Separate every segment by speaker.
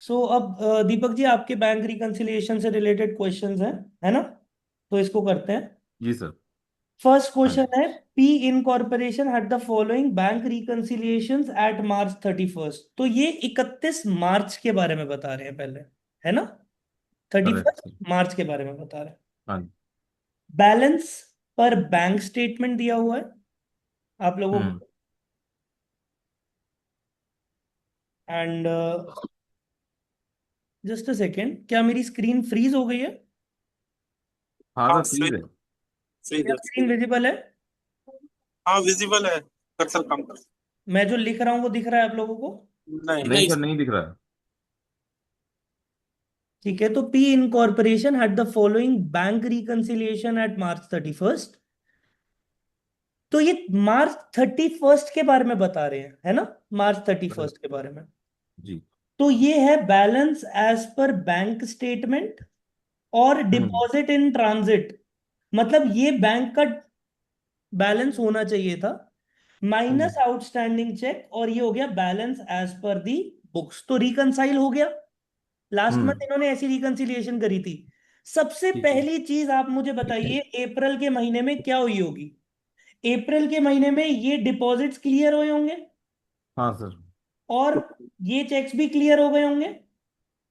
Speaker 1: अब दीपक जी आपके bank reconciliation से रिलेटेड क्वेश्चंस हैं, है ना? तो इसको करते हैं।
Speaker 2: जी सर।
Speaker 1: फर्स्ट
Speaker 2: हाँ
Speaker 1: क्वेश्चन
Speaker 2: जी।
Speaker 1: है, p incorporation had the following bank reconciliations at March 31st। तो ये 31 मार्च के बारे में बता रहे हैं पहले, है ना? Thirty
Speaker 2: correct
Speaker 1: first
Speaker 2: sir.
Speaker 1: March के बारे में बता रहे हैं।
Speaker 2: हाँ जी।
Speaker 1: बैलेंस पर बैंक स्टेटमेंट दिया हुआ है आप लोगों
Speaker 2: हम्म।
Speaker 1: को। एंड जस्ट अ सेकेंड, क्या मेरी स्क्रीन फ्रीज हो गई है?
Speaker 2: हाँ
Speaker 3: हाँ
Speaker 2: सर,
Speaker 3: फ्री
Speaker 2: प्लीज है।
Speaker 3: फ्री
Speaker 1: क्या स्क्रीन विजिबल है?
Speaker 3: हाँ विजिबल है। कर्सर कम कर।
Speaker 1: मैं जो लिख रहा हूँ वो दिख रहा है आप लोगों को?
Speaker 3: नहीं
Speaker 2: नहीं
Speaker 3: नहीं।
Speaker 2: सर, नहीं दिख रहा है।
Speaker 1: ठीक है, तो P incorporation had the following bank reconciliation at March 31st। तो ये मार्च 31st के बारे में बता रहे हैं, है ना? March thirty
Speaker 2: correct.
Speaker 1: फर्स्ट के बारे में।
Speaker 2: जी।
Speaker 1: तो ये है बैलेंस एज पर बैंक स्टेटमेंट और
Speaker 2: हम्म।
Speaker 1: Deposit in transit. मतलब ये बैंक का बैलेंस होना चाहिए था
Speaker 2: हम्म।
Speaker 1: माइनस आउटस्टैंडिंग चेक, और ये हो गया बैलेंस एज पर दी बुक्स। तो रिकंसाइल हो गया। लास्ट
Speaker 2: हम्म।
Speaker 1: मंथ इन्होंने ऐसी रिकंसिलिएशन करी थी। सबसे
Speaker 2: ठीक है।
Speaker 1: पहली चीज आप मुझे बताइए, अप्रैल के महीने में क्या हुई होगी? अप्रैल के महीने में ये डिपॉजिट्स क्लियर हुए होंगे
Speaker 2: हाँ सर।
Speaker 1: और ये चेक्स भी क्लियर हो गए होंगे।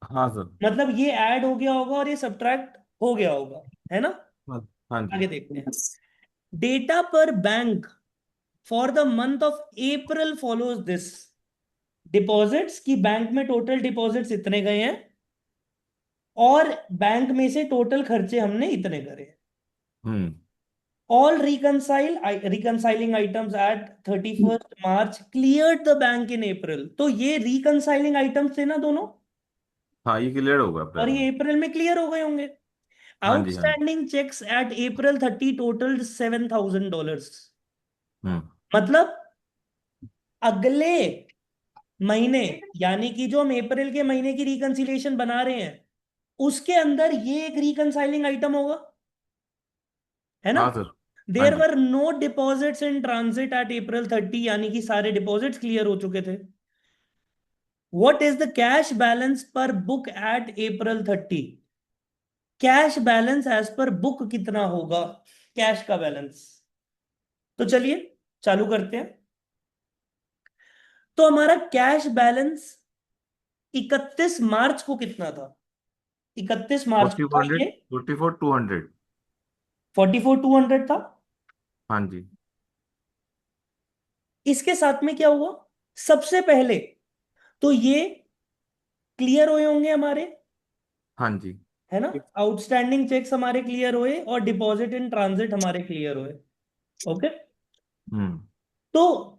Speaker 2: हाँ सर।
Speaker 1: मतलब ये ऐड हो गया होगा और ये सब्ट्रैक्ट हो गया होगा, है ना?
Speaker 2: हाँ। हाँ जी।
Speaker 1: आगे देखते हैं। डेटा पर bank for the month of April follows this. Deposits की बैंक में टोटल डिपॉजिट्स इतने गए हैं और बैंक में से टोटल खर्चे हमने इतने करे।
Speaker 2: हम्म।
Speaker 1: All reconciling items at 31st March cleared the bank in April. तो ये रिकंसाइलिंग आइटम्स थे ना दोनों,
Speaker 2: हाँ, ये क्लियर होगा
Speaker 1: और
Speaker 2: अप्रैल में।
Speaker 1: ये अप्रैल में क्लियर हो गए होंगे।
Speaker 2: हाँ जी। हाँ जी।
Speaker 1: Outstanding cheques at April 30 total $7,000।
Speaker 2: हम्म।
Speaker 1: मतलब अगले महीने, यानी कि जो हम अप्रैल के महीने की रिकंसिलिएशन बना रहे हैं उसके अंदर ये एक रिकंसाइलिंग आइटम होगा, है ना?
Speaker 2: हाँ सर। हाँ
Speaker 1: देयर
Speaker 2: जी।
Speaker 1: Were no deposits in transit at April 30, यानी कि सारे डिपॉजिट्स क्लियर हो चुके थे। What is the cash balance per book at April 30? Cash balance as per book कितना होगा? कैश का बैलेंस। तो चलिए चालू करते हैं। तो हमारा कैश बैलेंस 31 मार्च को कितना था? 31 मार्च
Speaker 2: फोर्टी
Speaker 1: को
Speaker 2: फोर
Speaker 1: था
Speaker 2: हंड्रेड
Speaker 1: ये
Speaker 2: 44,200।
Speaker 1: 44,200 था।
Speaker 2: हाँ जी।
Speaker 1: इसके साथ में क्या हुआ? सबसे पहले तो ये क्लियर हुए होंगे हमारे,
Speaker 2: हाँ जी।
Speaker 1: है ना? आउटस्टैंडिंग चेक्स हमारे क्लियर हुए और डिपॉजिट इन ट्रांजिट हमारे क्लियर हुए। ओके।
Speaker 2: हम्म।
Speaker 1: तो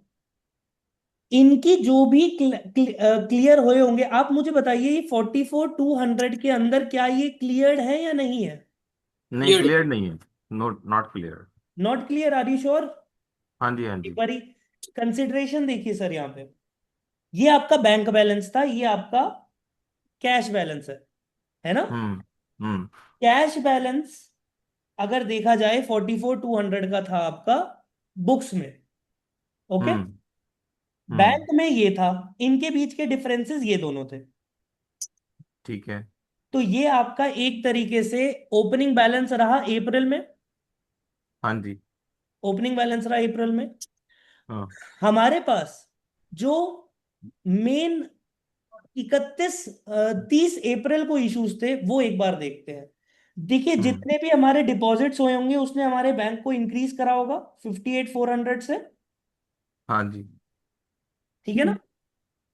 Speaker 1: इनकी जो भी क्लियर हुए होंगे, आप मुझे बताइए ये 44,200 के अंदर क्या ये क्लियर्ड है या नहीं है?
Speaker 2: नहीं, क्लियर नहीं है। Not clear.
Speaker 1: Not clear, are you sure?
Speaker 2: हाँ जी। हाँ
Speaker 1: एक
Speaker 2: जी।
Speaker 1: बारी कंसिडरेशन देखिए सर यहाँ पे। ये आपका बैंक बैलेंस था, ये आपका कैश बैलेंस है ना?
Speaker 2: हम्म। हम्म।
Speaker 1: कैश बैलेंस अगर देखा जाए 44,200 का था आपका बुक्स में। ओके।
Speaker 2: हम्म। हम्म।
Speaker 1: बैंक में ये था। इनके बीच के डिफरेंसेस ये दोनों थे।
Speaker 2: ठीक है।
Speaker 1: तो ये आपका एक तरीके से ओपनिंग बैलेंस रहा अप्रैल में।
Speaker 2: हाँ जी।
Speaker 1: ओपनिंग बैलेंस रहा अप्रैल में।
Speaker 2: हाँ।
Speaker 1: हमारे पास जो मेन 30 अप्रैल को इश्यूज थे वो एक बार देखते हैं। देखिए
Speaker 2: हम्म।
Speaker 1: जितने भी हमारे डिपॉजिट्स हुए होंगे उसने हमारे बैंक को इंक्रीज करा होगा 58,400 से।
Speaker 2: हाँ जी।
Speaker 1: ठीक है ना?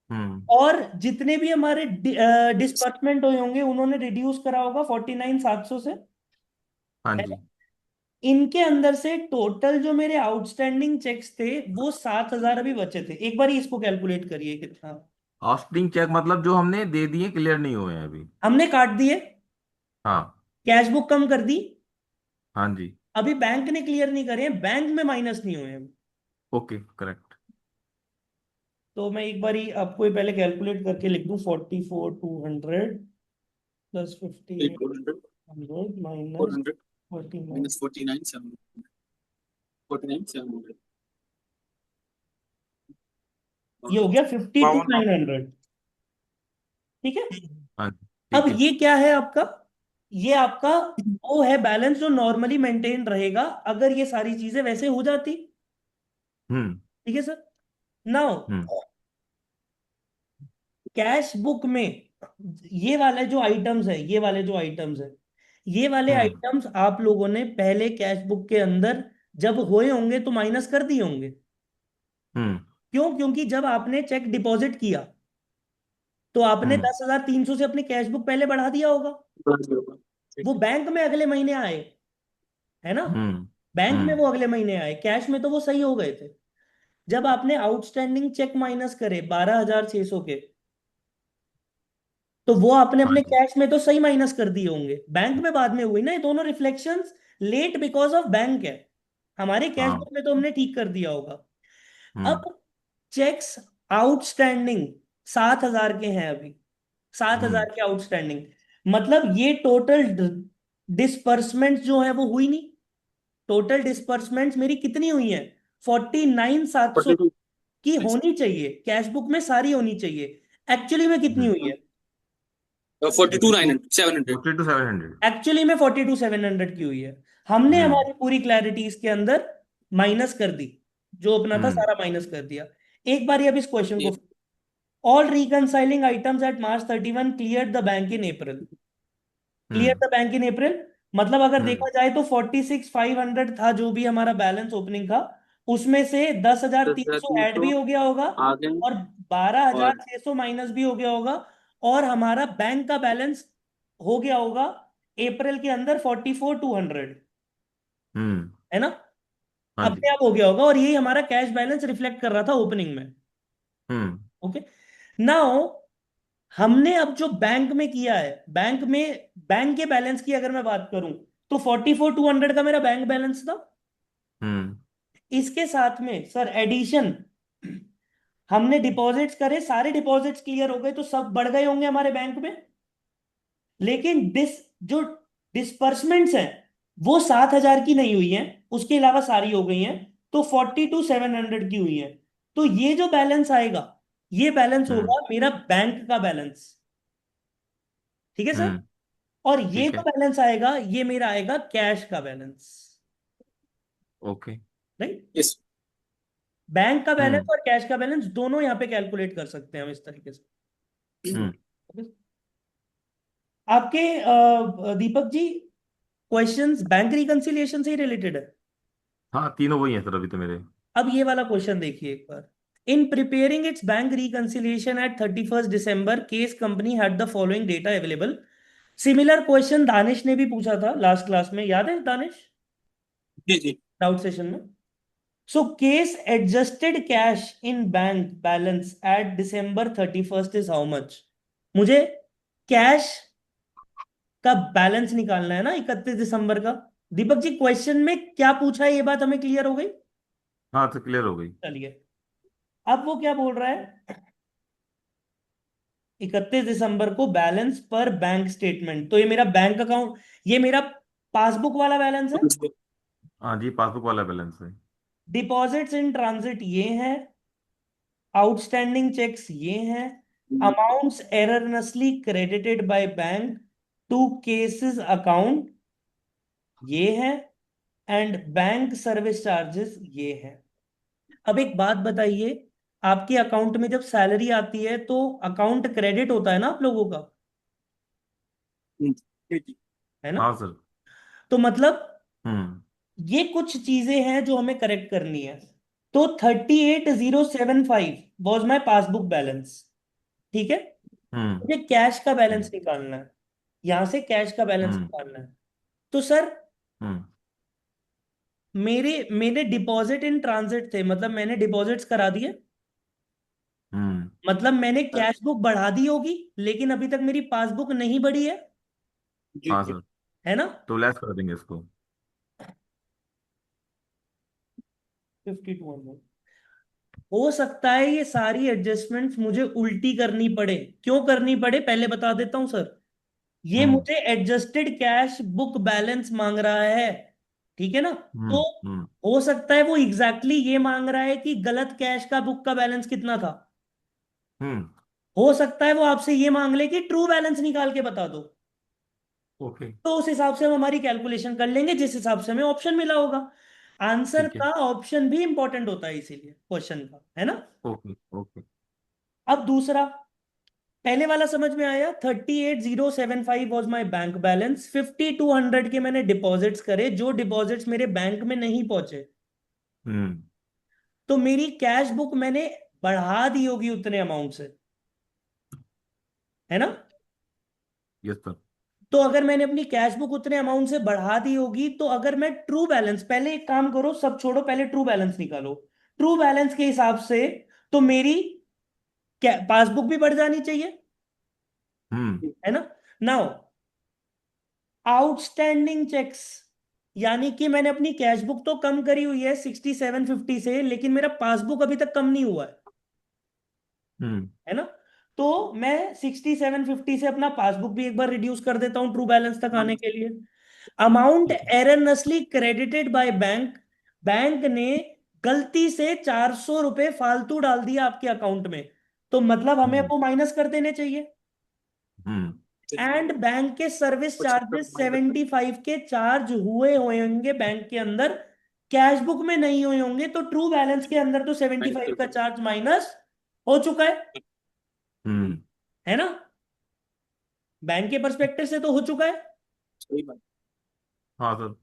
Speaker 2: हम्म।
Speaker 1: और जितने भी हमारे डिस्बर्समेंट हुए होंगे उन्होंने रिड्यूस करा होगा 49,700 से।
Speaker 2: हाँ
Speaker 1: है ना?
Speaker 2: जी।
Speaker 1: इनके अंदर से टोटल जो मेरे आउटस्टैंडिंग चेक्स थे वो 7,000 अभी बचे थे। एक बार इसको कैलकुलेट करिए कितना।
Speaker 2: आउटस्टैंडिंग चेक मतलब जो हमने दे दिए, क्लियर नहीं हुए हैं अभी।
Speaker 1: हमने काट दिए,
Speaker 2: हाँ।
Speaker 1: कैश बुक कम कर दी।
Speaker 2: हाँ जी।
Speaker 1: अभी बैंक ने क्लियर नहीं करे हैं, बैंक में माइनस नहीं हुए हैं।
Speaker 2: Okay, correct.
Speaker 1: तो मैं एक बार ही आपको ये पहले कैलकुलेट करके लिख दूं, 44,200 plus fifty eight
Speaker 3: 400
Speaker 1: hundred minus
Speaker 3: 400
Speaker 1: 49।
Speaker 3: minus 49,700 49,700
Speaker 1: ये हो गया 52,900। ठीक है।
Speaker 2: हाँ
Speaker 1: अब
Speaker 2: ठीक है।
Speaker 1: ये क्या है आपका, ये आपका वो है बैलेंस जो नॉर्मली मेंटेन रहेगा अगर ये सारी चीजें वैसे हो जाती।
Speaker 2: हम्म
Speaker 1: ठीक है सर। नाउ
Speaker 2: हम्म
Speaker 1: कैश बुक में ये वाले जो आइटम्स है, ये वाले जो आइटम्स है, ये वाले
Speaker 2: हम्म
Speaker 1: आइटम्स आप लोगों ने पहले कैश बुक के अंदर जब हुए होंगे तो माइनस कर दिए होंगे।
Speaker 2: हम्म
Speaker 1: क्यों? क्योंकि जब आपने चेक डिपॉजिट किया तो आपने
Speaker 2: हम्म
Speaker 1: 10,300 से अपनी कैश बुक पहले बढ़ा दिया होगा। वो बैंक में अगले महीने आए, है ना,
Speaker 2: हम्म
Speaker 1: बैंक में
Speaker 2: हम्म
Speaker 1: वो अगले महीने आए, कैश में तो वो सही हो गए थे। जब आपने आउटस्टैंडिंग चेक माइनस करे 12,600 के, तो वो आपने
Speaker 2: हाँ
Speaker 1: अपने
Speaker 2: जी।
Speaker 1: कैश में तो सही माइनस कर दिए होंगे, बैंक में बाद में हुई ना। ये दोनों reflections late because of bank है, हमारे कैश
Speaker 2: हाँ।
Speaker 1: बुक में तो हमने ठीक कर दिया होगा।
Speaker 2: हम्म
Speaker 1: अब चेक्स आउटस्टैंडिंग 7,000 के हैं अभी, 7,000
Speaker 2: हम्म
Speaker 1: के आउटस्टैंडिंग, मतलब ये टोटल डिस्पर्समेंट जो है वो हुई नहीं। टोटल डिस्पर्समेंट्स मेरी कितनी हुई है? 49,700
Speaker 3: 42
Speaker 1: की होनी चाहिए, कैश बुक में सारी होनी चाहिए। एक्चुअली में कितनी हुई है?
Speaker 3: 42,900 700
Speaker 2: 42,700।
Speaker 1: एक्चुअली में 42,700 की हुई है। हमने
Speaker 2: हम्म
Speaker 1: हमारी पूरी क्लैरिटी इसके अंदर माइनस कर दी, जो अपना था
Speaker 2: हम्म
Speaker 1: सारा माइनस कर दिया। एक बार अब इस क्वेश्चन को,
Speaker 3: ये
Speaker 1: all reconciling items at March 31 clear the bank in April. Clear
Speaker 2: hmm
Speaker 1: the bank in April मतलब अगर
Speaker 2: हम्म
Speaker 1: देखा जाए तो 46,500 था जो भी हमारा बैलेंस ओपनिंग था, उसमें से 10,300 ऐड भी
Speaker 3: 10,300
Speaker 1: हो गया होगा
Speaker 3: आ गए
Speaker 1: और बारह
Speaker 3: और
Speaker 1: हजार छह सौ माइनस भी हो गया होगा, और हमारा बैंक का बैलेंस हो गया होगा अप्रैल के अंदर 44,200,
Speaker 2: हम्म
Speaker 1: है ना।
Speaker 2: हाँ जी।
Speaker 1: अपने आप हो गया होगा और यही हमारा कैश बैलेंस रिफ्लेक्ट कर रहा था ओपनिंग में।
Speaker 2: हम्म
Speaker 1: ओके। नाउ हमने अब जो बैंक में किया है, बैंक में बैंक के बैलेंस की अगर मैं बात करूं तो 44,200 का मेरा बैंक बैलेंस था।
Speaker 2: हम्म
Speaker 1: इसके साथ में सर एडिशन, हमने डिपॉजिट्स करे, सारे डिपॉजिट्स क्लियर हो गए तो सब बढ़ गए होंगे हमारे बैंक में। लेकिन जो डिस्पर्समेंट्स हैं वो 7,000 की नहीं हुई हैं, उसके अलावा सारी हो गई हैं, तो 42,700 की हुई है। तो ये जो बैलेंस आएगा, ये बैलेंस
Speaker 2: हम्म
Speaker 1: होगा मेरा बैंक का बैलेंस। ठीक है सर।
Speaker 2: हम्म
Speaker 1: और ये
Speaker 2: ठीक
Speaker 1: जो
Speaker 2: है।
Speaker 1: बैलेंस आएगा ये मेरा आएगा कैश का balance.
Speaker 2: Okay.
Speaker 1: Right.
Speaker 3: Yes
Speaker 1: bank का बैलेंस
Speaker 2: हम्म
Speaker 1: और कैश का बैलेंस दोनों यहां पे कैलकुलेट कर सकते हैं हम इस तरीके से।
Speaker 2: हम्म
Speaker 1: आपके Deepak ji questions bank reconciliation से ही रिलेटेड है।
Speaker 2: हाँ तीनों वही हैं सर अभी तो मेरे।
Speaker 1: अब ये वाला क्वेश्चन देखिए एक बार। In preparing its bank reconciliation at 31 December, Case company had the following data available. Similar question Danish ने भी पूछा था लास्ट क्लास में, याद है दानिश,
Speaker 3: जी जी
Speaker 1: डाउट सेशन में। So Case adjusted cash in bank balance at December 31 is how much? मुझे कैश का बैलेंस निकालना है ना 31 दिसंबर का। दीपक जी क्वेश्चन में क्या पूछा है ये बात हमें क्लियर हो गई।
Speaker 2: हाँ तो क्लियर हो गई।
Speaker 1: चलिए, अब वो क्या बोल रहा है, 31 दिसंबर को बैलेंस पर बैंक स्टेटमेंट, तो ये मेरा बैंक अकाउंट, ये मेरा पासबुक वाला बैलेंस है।
Speaker 2: हाँ जी पासबुक वाला बैलेंस है।
Speaker 1: डिपॉजिट्स इन ट्रांजिट ये हैं, आउटस्टैंडिंग चेक्स ये हैं, amounts erroneously credited by bank to Case's account ये है, एंड बैंक सर्विस चार्जेस ये है। अब एक बात बताइए, आपके अकाउंट में जब सैलरी आती है तो अकाउंट क्रेडिट होता है ना आप लोगों का,
Speaker 3: जी
Speaker 1: है ना।
Speaker 2: हाँ सर।
Speaker 1: तो मतलब
Speaker 2: हम्म
Speaker 1: ये कुछ चीजें हैं जो हमें करेक्ट करनी है। तो 38,075 वॉज माई पासबुक बैलेंस। ठीक है।
Speaker 2: हम्म
Speaker 1: मुझे कैश का बैलेंस
Speaker 2: हम्म
Speaker 1: निकालना है, यहां से कैश का बैलेंस
Speaker 2: हम्म
Speaker 1: निकालना है। तो सर
Speaker 2: हम्म
Speaker 1: मेरे मेरे डिपॉजिट इन ट्रांजिट थे, मतलब मैंने डिपॉजिट्स करा दिए,
Speaker 2: हम्म
Speaker 1: मतलब मैंने कैश बुक बढ़ा दी होगी, लेकिन अभी तक मेरी पासबुक नहीं बढ़ी है
Speaker 3: जी
Speaker 2: हाँ
Speaker 3: जी
Speaker 2: सर।
Speaker 1: है ना।
Speaker 2: तो लेस कर देंगे इसको।
Speaker 1: 52 हो सकता है ये सारी एडजस्टमेंट्स मुझे उल्टी करनी पड़े। क्यों करनी पड़े पहले बता देता हूं सर। ये
Speaker 2: हम्म
Speaker 1: मुझे एडजस्टेड कैश बुक बैलेंस मांग रहा है, ठीक है ना। तो
Speaker 2: हम्म
Speaker 1: हो सकता है वो एग्जैक्टली ये मांग रहा है कि गलत कैश का बुक का बैलेंस कितना था।
Speaker 2: हम्म
Speaker 1: हो सकता है वो आपसे ये मांग ले कि ट्रू बैलेंस निकाल के बता दो,
Speaker 2: ओके।
Speaker 1: तो उस हिसाब से हम हमारी कैलकुलेशन कर लेंगे जिस हिसाब से हमें ऑप्शन मिला होगा। आंसर
Speaker 2: ठीक है।
Speaker 1: का ऑप्शन भी इंपॉर्टेंट होता है इसीलिए क्वेश्चन का, है ना।
Speaker 2: Okay okay.
Speaker 1: अब दूसरा, पहले वाला समझ में आया, 38,075 वॉज माई बैंक बैलेंस, 5,200 के मैंने डिपॉजिट्स करे जो डिपॉजिट्स मेरे बैंक में नहीं पहुंचे,
Speaker 2: हम्म।
Speaker 1: तो मेरी कैश बुक मैंने बढ़ा दी होगी उतने अमाउंट से, है ना।
Speaker 2: Yes sir.
Speaker 1: तो अगर मैंने अपनी कैश बुक उतने अमाउंट से बढ़ा दी होगी, तो अगर मैं ट्रू बैलेंस, पहले एक काम करो, सब छोड़ो, पहले ट्रू बैलेंस निकालो। ट्रू बैलेंस के हिसाब से तो मेरी पासबुक भी बढ़ जानी चाहिए,
Speaker 2: हम्म।
Speaker 1: है ना। नाउ आउटस्टैंडिंग चेक्स, यानी कि मैंने अपनी कैश बुक तो कम करी हुई है 6750 से, लेकिन मेरा पासबुक अभी तक कम नहीं हुआ
Speaker 2: हम्म।
Speaker 1: है ना। तो मैं 6750 से अपना पासबुक भी एक बार रिड्यूस कर देता हूं ट्रू बैलेंस तक आने के लिए। अमाउंट
Speaker 2: ठीक है।
Speaker 1: एररनेसली क्रेडिटेड बाय बैंक, बैंक ने गलती से 400 रुपए फालतू डाल दिया आपके अकाउंट में, तो मतलब हमें
Speaker 2: हम्म।
Speaker 1: वो माइनस कर देने चाहिए।
Speaker 2: हम्म।
Speaker 1: एंड बैंक के सर्विस
Speaker 3: 75
Speaker 1: चार्जेस
Speaker 3: माइनस
Speaker 1: 75 के चार्ज हुए हुए होंगे बैंक के अंदर, कैश बुक में नहीं हुए होंगे, तो ट्रू बैलेंस के अंदर तो 75 का
Speaker 3: 90।
Speaker 1: चार्ज माइनस हो चुका
Speaker 2: हम्म।
Speaker 1: है ना। बैंक के परस्पेक्टिव से तो हो चुका है।
Speaker 3: सही बात।
Speaker 2: हाँ सर।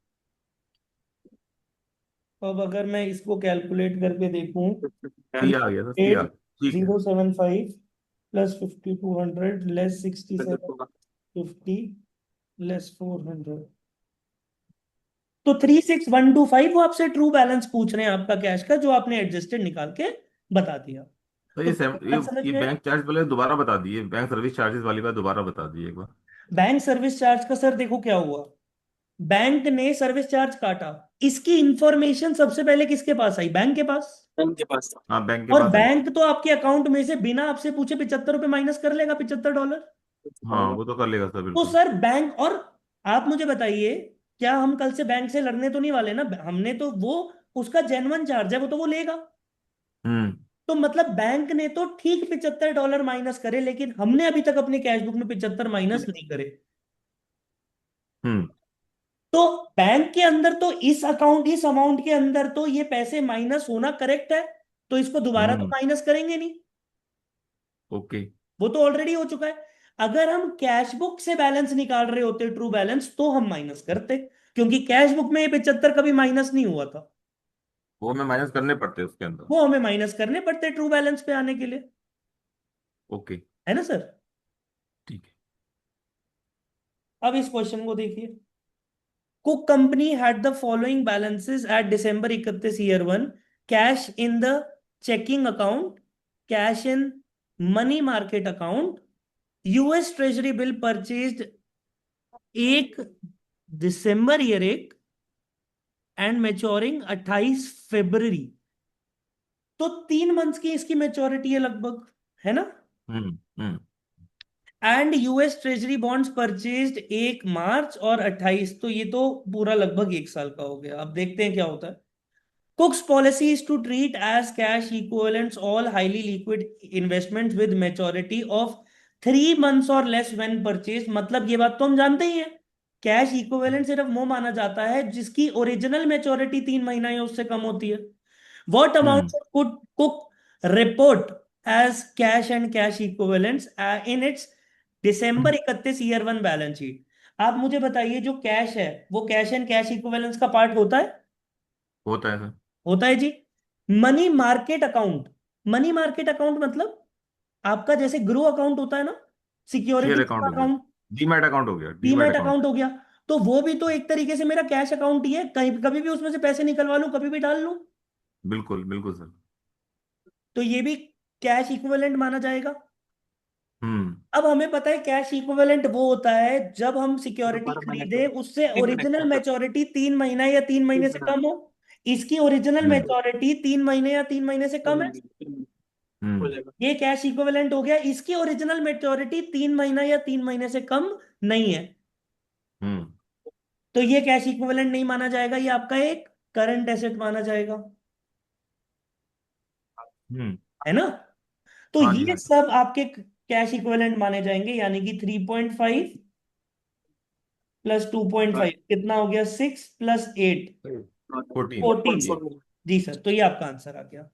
Speaker 1: अब अगर मैं इसको कैलकुलेट करके देखूं,
Speaker 2: सी आ गया सर, सी आ
Speaker 1: एट
Speaker 2: गया। ठीक है।
Speaker 1: 075 प्लस 5200 लेस 6750 लेस 400, तो 36,125 वो आपसे ट्रू बैलेंस पूछ रहे हैं आपका कैश का, जो आपने एडजस्टेड निकाल के बता दिया।
Speaker 2: तो
Speaker 1: तो
Speaker 2: ये
Speaker 1: बात समझ
Speaker 2: ये
Speaker 1: में आई।
Speaker 2: बैंक चार्ज वाले दोबारा बता दिए, बैंक सर्विस चार्जेस वाली बात दोबारा बता दिए एक बार।
Speaker 1: बैंक सर्विस चार्ज का सर देखो क्या हुआ, बैंक ने सर्विस चार्ज काटा, इसकी इंफॉर्मेशन सबसे पहले किसके पास आई, बैंक के पास।
Speaker 3: उनके पास था।
Speaker 2: हाँ बैंक के
Speaker 1: और
Speaker 2: पास आई।
Speaker 1: बैंक तो आपके अकाउंट में से बिना आपसे पूछे 75 रुपए माइनस कर लेगा, $75।
Speaker 2: हाँ वो तो कर लेगा सर,
Speaker 1: तो
Speaker 2: बिल्कुल।
Speaker 1: सर बैंक, और आप मुझे बताइए, क्या हम कल से बैंक से लड़ने तो नहीं वाले ना, हमने तो वो, उसका जेन्युइन चार्ज है, वो तो वो लेगा।
Speaker 2: हम्म।
Speaker 1: तो मतलब बैंक ने तो ठीक $75 माइनस करे, लेकिन हमने अभी तक अपने कैश बुक में 75 माइनस नहीं करे।
Speaker 2: हम्म।
Speaker 1: तो बैंक के अंदर तो इस अमाउंट के अंदर तो ये पैसे माइनस होना करेक्ट है, तो इसको दोबारा तो
Speaker 2: हम्म।
Speaker 1: माइनस करेंगे नहीं,
Speaker 2: ओके।
Speaker 1: वो तो ऑलरेडी हो चुका है। अगर हम कैश बुक से बैलेंस निकाल रहे होते ट्रू बैलेंस, तो हम माइनस करते, क्योंकि कैश बुक में ये 75 कभी माइनस नहीं हुआ था,
Speaker 2: वो हमें माइनस करने पड़ते हैं उसके अंदर।
Speaker 1: वो हमें माइनस करने पड़ते ट्रू बैलेंस पे आने के लिए,
Speaker 2: ओके।
Speaker 1: है ना सर।
Speaker 2: ठीक है।
Speaker 1: अब इस क्वेश्चन को देखिए, Cook company had the following balances at December 31 year one, cash in the checking account, cash in money market account, US treasury bill purchased 1 दिसंबर ईयर एक, एंड मैच्योरिंग 28 फरवरी, तो 3 मंथ्स की इसकी मैच्योरिटी है लगभग, है ना।
Speaker 2: हम्म। हम्म।
Speaker 1: And US treasury bonds purchased 1 March और 28, तो ये तो पूरा लगभग 1 साल का हो गया। अब देखते हैं क्या होता है। Cook's policy is to treat as cash equivalents all highly liquid investments with maturity of 3 months or less when purchased, मतलब ये बात तो हम जानते ही हैं, कैश इक्विवेलेंट सिर्फ वो माना जाता है जिसकी ओरिजिनल मैच्योरिटी 3 महीना या उससे कम होती है। What
Speaker 2: hmm.
Speaker 1: amounts could Cook report as cash and cash equivalents in its December 31 year one balance sheet. आप मुझे बताइए, जो कैश है वो कैश एंड कैश इक्विवेलेंट्स का पार्ट होता है,
Speaker 2: होता है सर।
Speaker 1: होता है जी। Money market account, money market account मतलब आपका जैसे ग्रो अकाउंट होता है ना,
Speaker 2: शेयर
Speaker 1: सिक्योरिटी
Speaker 2: अकाउंट हो गया।
Speaker 1: अकाउंट,
Speaker 2: डीमैट अकाउंट हो गया, डीमैट
Speaker 1: डीमैट
Speaker 2: अकाउंट।
Speaker 1: अकाउंट हो गया, तो वो भी तो एक तरीके से मेरा कैश अकाउंट ही है, कहीं कभी भी उसमें से पैसे निकलवा लूं, कभी भी डाल लूं,
Speaker 2: बिल्कुल बिल्कुल सर।
Speaker 1: तो ये भी कैश इक्विवेलेंट माना जाएगा।
Speaker 2: हम्म।
Speaker 1: अब हमें पता है कैश इक्विवेलेंट वो होता है जब हम सिक्योरिटी
Speaker 3: 12 महीने
Speaker 1: खरीदे, उससे
Speaker 3: 3 महीने
Speaker 1: ओरिजिनल मैच्योरिटी 3 महीना या 3 महीने से
Speaker 3: 3 महीने
Speaker 1: कम हो, इसकी ओरिजिनल
Speaker 2: हम्म।
Speaker 1: मैच्योरिटी 3 महीने या 3 महीने से कम है,
Speaker 3: 3 महीने हो
Speaker 2: हम्म।
Speaker 3: जाएगा।
Speaker 1: ये कैश इक्विवेलेंट हो गया। इसकी ओरिजिनल मैच्योरिटी 3 महीना या 3 महीने से कम नहीं है,
Speaker 2: हम्म।
Speaker 1: तो ये कैश इक्विवेलेंट नहीं माना जाएगा, ये आपका एक करंट एसेट माना जाएगा,
Speaker 2: हम्म।
Speaker 1: है ना। तो
Speaker 2: हाँ जी,
Speaker 1: ये
Speaker 2: हाँ जी।
Speaker 1: सब आपके कैश इक्विवेलेंट माने जाएंगे, यानी कि 3.5 प्लस 2.5 कितना हो गया, 6 प्लस 8
Speaker 2: 14
Speaker 1: 14। जी सर, तो ये आपका आंसर आ गया।